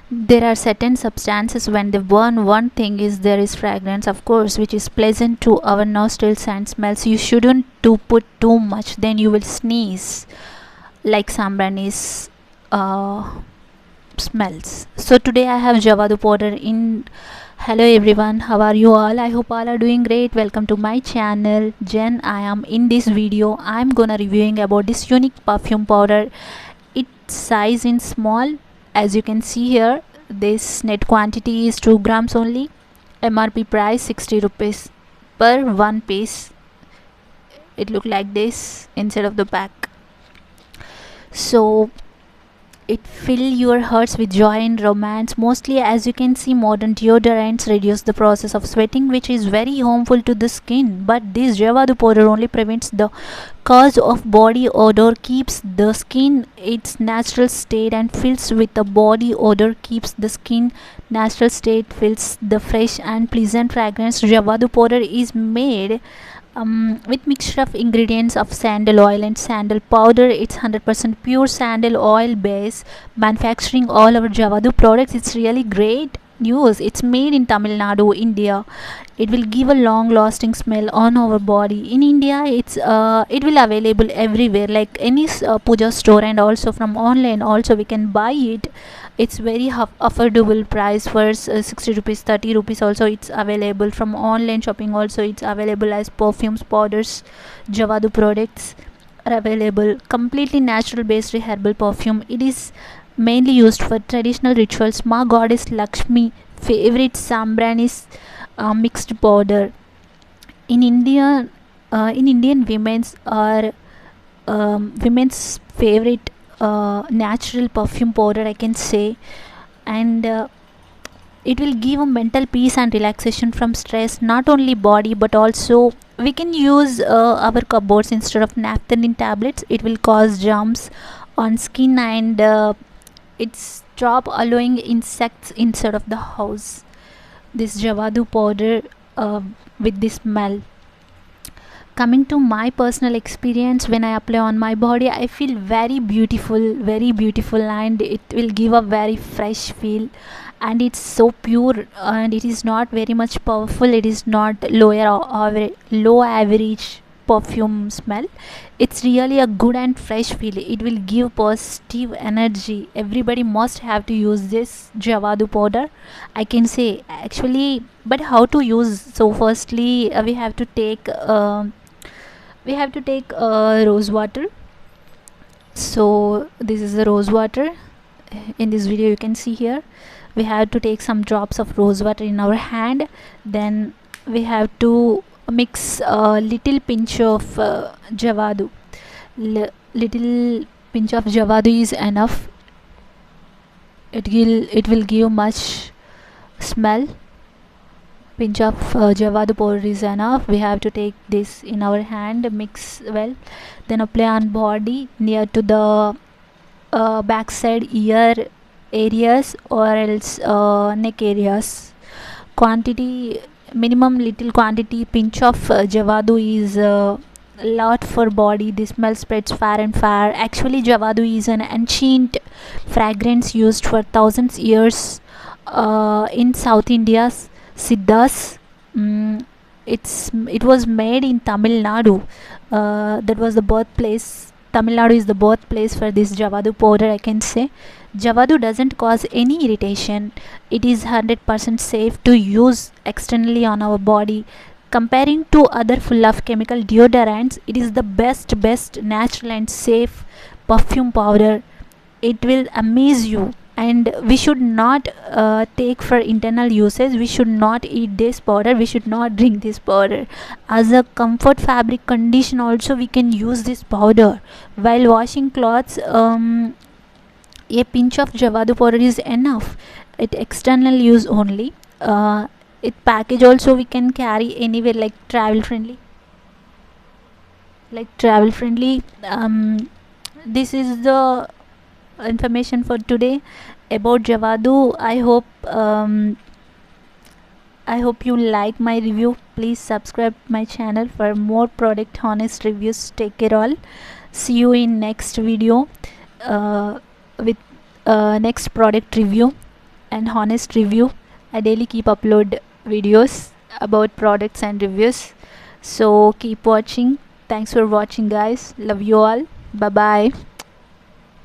There are certain substances when they burn, one thing is there is fragrance, of course, which is pleasant to our nostrils and smells. You shouldn't to put too much, then you will sneeze like Sambrani's smells. So today I have Javadu powder in. Hello everyone, how are you all? I hope all are doing great. Welcome to my channel Jen. I am in this video I'm gonna reviewing about this unique perfume powder. Its size in small, as you can see here. This net quantity is 2 grams only. MRP price 60 rupees per one piece. It look like this inside of the pack. So it fill your hearts with joy and romance. Mostly, as you can see, modern deodorants reduce the process of sweating, which is very harmful to the skin. But this Javadu powder only prevents the cause of body odor, keeps the skin its natural state, and fills with the body odor, keeps the skin natural state, fills the fresh and pleasant fragrance. Javadu powder is made with mixture of ingredients of sandal oil and sandal powder. It's 100% pure sandal oil base manufacturing all our Javadu products. It's really great news. It's made in Tamil Nadu, India. It will give a long lasting smell on our body. In India, it will available everywhere, like any puja store, and also from online also we can buy it. It's very affordable price for 60 rupees, 30 rupees also. It's available from online shopping also. It's available as perfumes, powders. Javadu products are available. Completely natural based herbal perfume. It is mainly used for traditional rituals. Ma goddess Lakshmi favorite Sambrani's mixed powder. In India, in Indian women's favorite natural perfume powder, I can say. And it will give a mental peace and relaxation from stress, not only body but also we can use our cupboards instead of naphthalene tablets. It will cause germs on skin, and it's stop allowing insects inside of the house. This Javadu powder with this smell. Coming to my personal experience, when I apply on my body, I feel very beautiful, and it will give a very fresh feel. And it's so pure, and it is not very much powerful. It is not low average perfume smell. It's really a good and fresh feel. It will give positive energy. Everybody must have to use this Javadu powder, I can say, actually. But how to use? So firstly, we have to take rose water. So this is the rose water. In this video you can see here, we have to take some drops of rose water in our hand. Then we have to mix a little pinch of Javadu. Little pinch of Javadu is enough. It will give much smell. Pinch of Javadu powder is enough. We have to take this in our hand, mix well, then apply on body near to the backside ear areas, or else neck areas. Quantity, minimum little quantity pinch of Javadu is lot for body. The smell spreads far and far. Actually, Javadu is an ancient fragrance used for thousands years in South India's Siddhas. It was made in Tamil Nadu. That was the birthplace. Tamil Nadu is the birthplace for this Javadu powder, I can say. Javadu doesn't cause any irritation. It is 100% safe to use externally on our body. Comparing to other full of chemical deodorants, it is the best natural and safe perfume powder. It will amaze you. And we should not take for internal usage. We should not eat this powder, we should not drink this powder. As a comfort fabric condition also, we can use this powder while washing clothes. A pinch of Javadu powder is enough. It external use only. It package also we can carry anywhere, like travel friendly. This is the information for today about Javadu. I hope you like my review. Please subscribe my channel for more product honest reviews. Take care all. See you in next video with next product review. and honest review. I daily keep upload videos about products and reviews, so keep watching. Thanks for watching guys, love you all, bye bye.